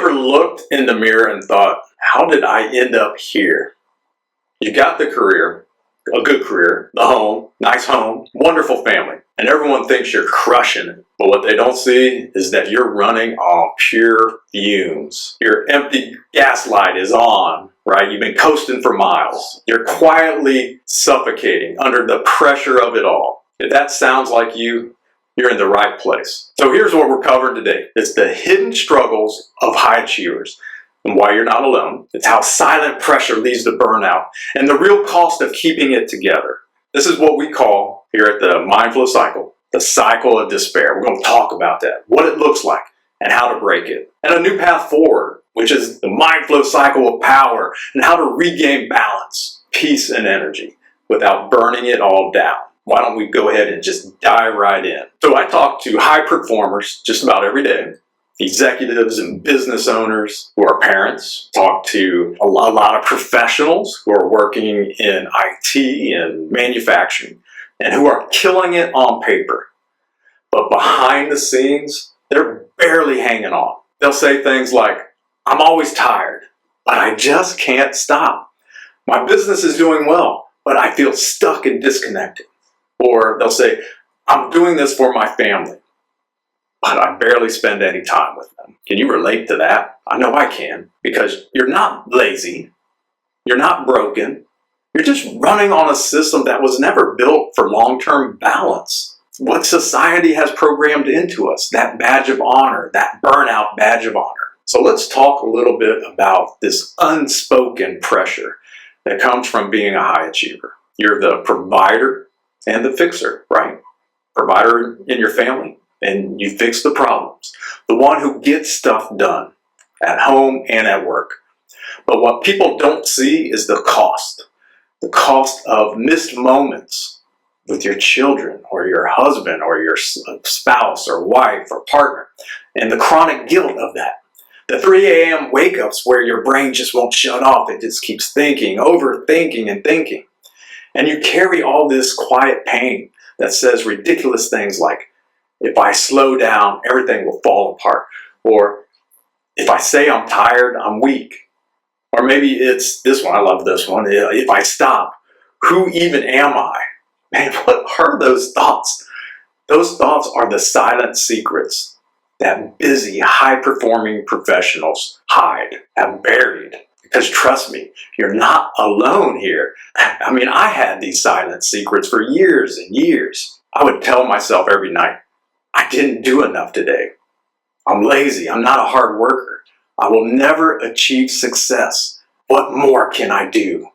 ever looked in the mirror and thought, how did I end up here? You got the career, a good career, the home, wonderful family, and everyone thinks you're crushing it. But what they don't see is that you're running on pure fumes. Your empty gas light is on, right? You've been coasting for miles. You're quietly suffocating under the pressure of it all. If that sounds like you, you're in the right place. So here's what we're covering today. It's the hidden struggles of high achievers and why you're not alone. It's how silent pressure leads to burnout and the real cost of keeping it together. This is what we call here at the Mindful Cycle, the cycle of despair. We're going to talk about that, what it looks like and how to break it. And a new path forward, which is the Mindful Cycle of power and how to regain balance, peace, and energy without burning it all down. Why don't we go ahead and just dive right in? So I talk to high performers just about every day, executives and business owners who are parents, talk to a lot of professionals who are working in IT and manufacturing and who are killing it on paper. But behind the scenes, they're barely hanging on. They'll say things like, I'm always tired, but I just can't stop. My business is doing well, but I feel stuck and disconnected. Or they'll say, I'm doing this for my family, but I barely spend any time with them. Can you relate to that? I know I can, because you're not lazy, you're not broken, you're just running on a system that was never built for long-term balance. What society has programmed into us, that badge of honor, that burnout badge of honor. So let's talk a little bit about this unspoken pressure that comes from being a high achiever. You're the provider and the fixer, right? Provider in your family, and you fix the problems. The one who gets stuff done at home and at work. But what people don't see is the cost of missed moments with your children or your husband or your spouse or wife or partner, and the chronic guilt of that. The 3 a.m. wake-ups where your brain just won't shut off. It just keeps thinking, overthinking and thinking. And you carry all this quiet pain that says ridiculous things like, if I slow down, everything will fall apart. Or if I say I'm tired, I'm weak. Or maybe it's this one, I love this one. If I stop, who even am I? Man, what are those thoughts? Those thoughts are the silent secrets that busy, high-performing professionals hide, have buried. Because trust me, you're not alone here. I mean, I had these silent secrets for years and years. I would tell myself every night, I didn't do enough today. I'm lazy. I'm not a hard worker. I will never achieve success. What more can I do?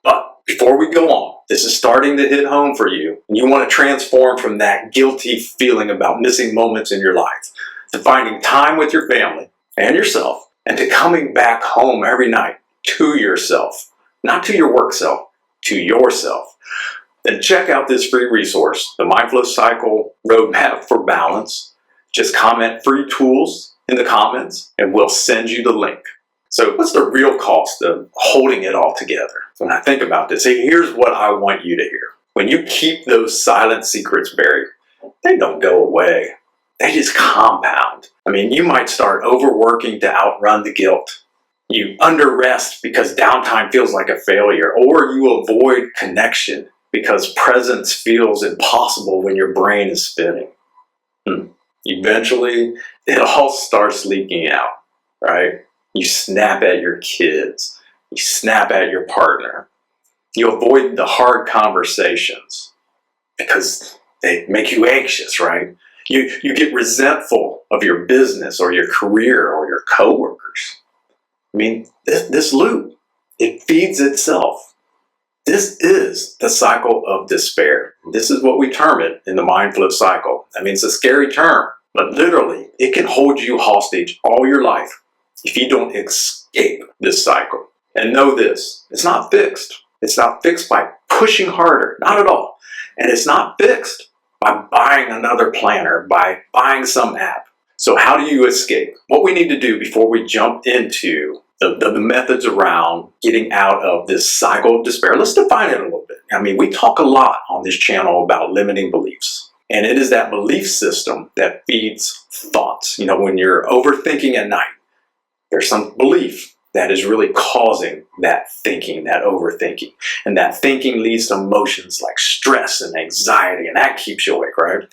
But before we go on, this is starting to hit home for you. And you want to transform from that guilty feeling about missing moments in your life to finding time with your family and yourself, and to coming back home every night to yourself, not to your work self, to yourself. Then check out this free resource, the Mindful Cycle Roadmap for Balance. Just comment free tools in the comments and we'll send you the link. So what's the real cost of holding it all together? When I think about this, here's what I want you to hear. When you keep those silent secrets buried, they don't go away. They just compound. I mean, you might start overworking to outrun the guilt. You underrest because downtime feels like a failure, or you avoid connection because presence feels impossible when your brain is spinning. Eventually, it all starts leaking out, right? You snap at your kids. You snap at your partner. You avoid the hard conversations because they make you anxious, right? You get resentful of your business or your career or your coworkers. I mean, this loop, it feeds itself. This is the cycle of despair. This is what we term it in the Mindful Cycle. I mean, it's a scary term, but literally, it can hold you hostage all your life if you don't escape this cycle. And know this, it's not fixed. It's not fixed by pushing harder, not at all. And it's not fixed by buying another planner, by buying some app. So how do you escape? What we need to do before we jump into the methods around getting out of this cycle of despair, let's define it a little bit. I mean, we talk a lot on this channel about limiting beliefs. And it is that belief system that feeds thoughts. You know, when you're overthinking at night, There's some belief that is really causing that thinking, that overthinking. And that thinking leads to emotions like stress and anxiety, and that keeps you awake, right?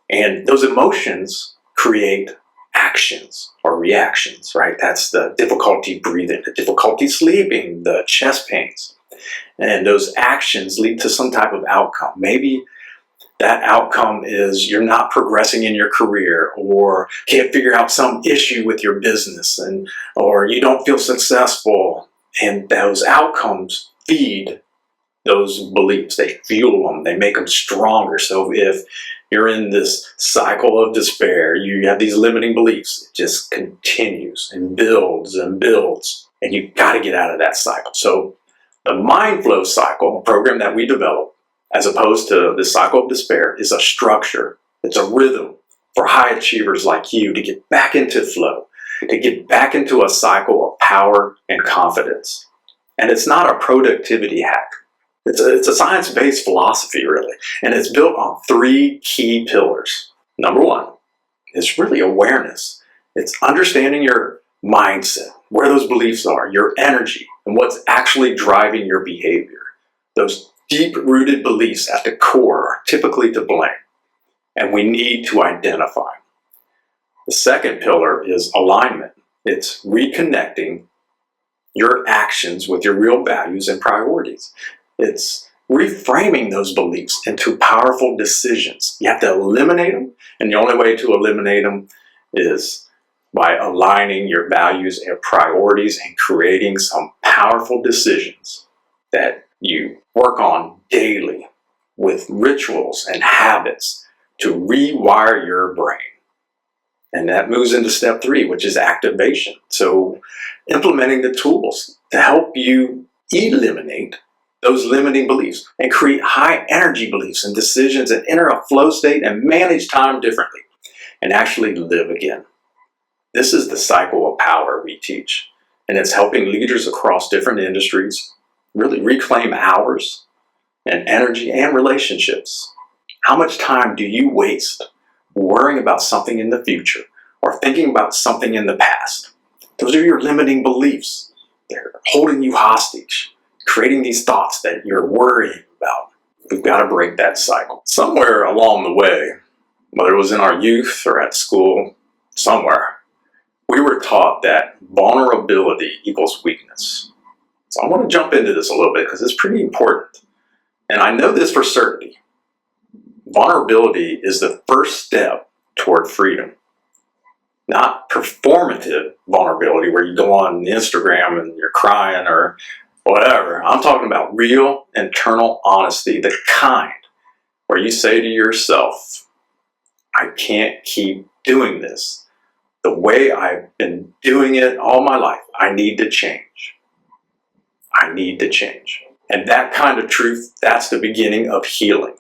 And those emotions create actions or reactions, right? That's the difficulty breathing, the difficulty sleeping, the chest pains. And those actions lead to some type of outcome. Maybe that outcome is you're not progressing in your career, or can't figure out some issue with your business, or you don't feel successful. And those outcomes feed those beliefs. They fuel them, they make them stronger. So if you're in this cycle of despair, you have these limiting beliefs, it just continues and builds, and you've got to get out of that cycle. So the mind flow cycle, a program that we developed, as opposed to the cycle of despair, is a structure. It's a rhythm for high achievers like you to get back into flow, to get back into a cycle of power and confidence. And it's not a productivity hack. It's a science-based philosophy, really. And it's built on 3 key pillars. Number 1 is really awareness. It's understanding your mindset, where those beliefs are, your energy, and what's actually driving your behavior. Those deep-rooted beliefs at the core are typically to blame, and we need to identify. The second pillar is alignment. It's reconnecting your actions with your real values and priorities. It's reframing those beliefs into powerful decisions. You have to eliminate them, and the only way to eliminate them is by aligning your values and priorities and creating some powerful decisions that you work on daily with rituals and habits to rewire your brain. And that moves into step 3, which is activation. So implementing the tools to help you eliminate those limiting beliefs and create high energy beliefs and decisions, and enter a flow state and manage time differently and actually live again. This is the cycle of power we teach, and it's helping leaders across different industries really reclaim hours and energy and relationships. How much time do you waste worrying about something in the future or thinking about something in the past? Those are your limiting beliefs. They're holding you hostage, creating these thoughts that you're worrying about. We've got to break that cycle. Somewhere along the way, whether it was in our youth or at school, somewhere, we were taught that vulnerability equals weakness. So I want to jump into this a little bit because it's pretty important. And I know this for certainty. Vulnerability is the first step toward freedom. Not performative vulnerability where you go on Instagram and you're crying or whatever. I'm talking about real internal honesty, the kind where you say to yourself, I can't keep doing this the way I've been doing it all my life. I need to change. I need to change. And that kind of truth, that's the beginning of healing.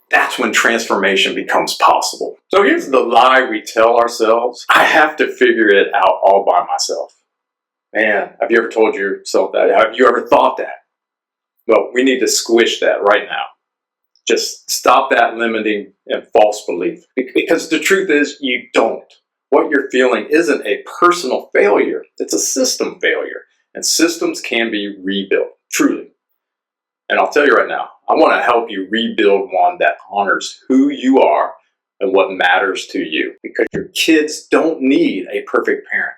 That's when transformation becomes possible. So here's the lie we tell ourselves. I have to figure it out all by myself. Man, have you ever told yourself that? Have you ever thought that? Well, we need to squish that right now. Just stop that limiting and false belief. Because the truth is, you don't. What you're feeling isn't a personal failure. It's a system failure. And systems can be rebuilt, truly. And I'll tell you right now, I want to help you rebuild one that honors who you are and what matters to you. Because your kids don't need a perfect parent.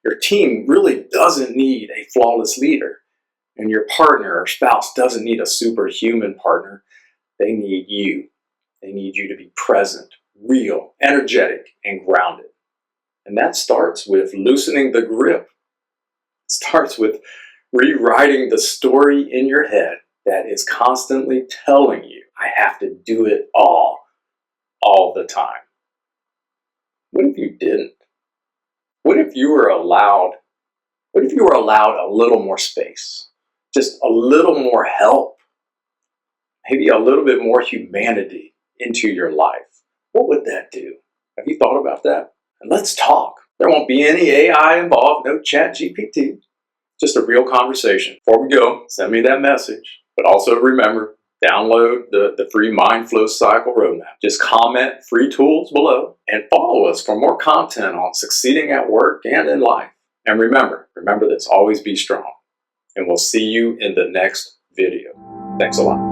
Your team really doesn't need a flawless leader. And your partner or spouse doesn't need a superhuman partner. They need you. They need you to be present, real, energetic, and grounded. And that starts with loosening the grip. It starts with rewriting the story in your head that is constantly telling you, I have to do it all the time. What if you didn't? What if you were allowed a little more space? Just a little more help? Maybe a little bit more humanity into your life? What would that do? Have you thought about that? And let's talk. There won't be any AI involved, no chat GPT. Just a real conversation. Before we go, send me that message. But also remember, download the free Mind Flow Cycle Roadmap. Just comment free tools below and follow us for more content on succeeding at work and in life. And remember this, always be strong. And we'll see you in the next video. Thanks a lot.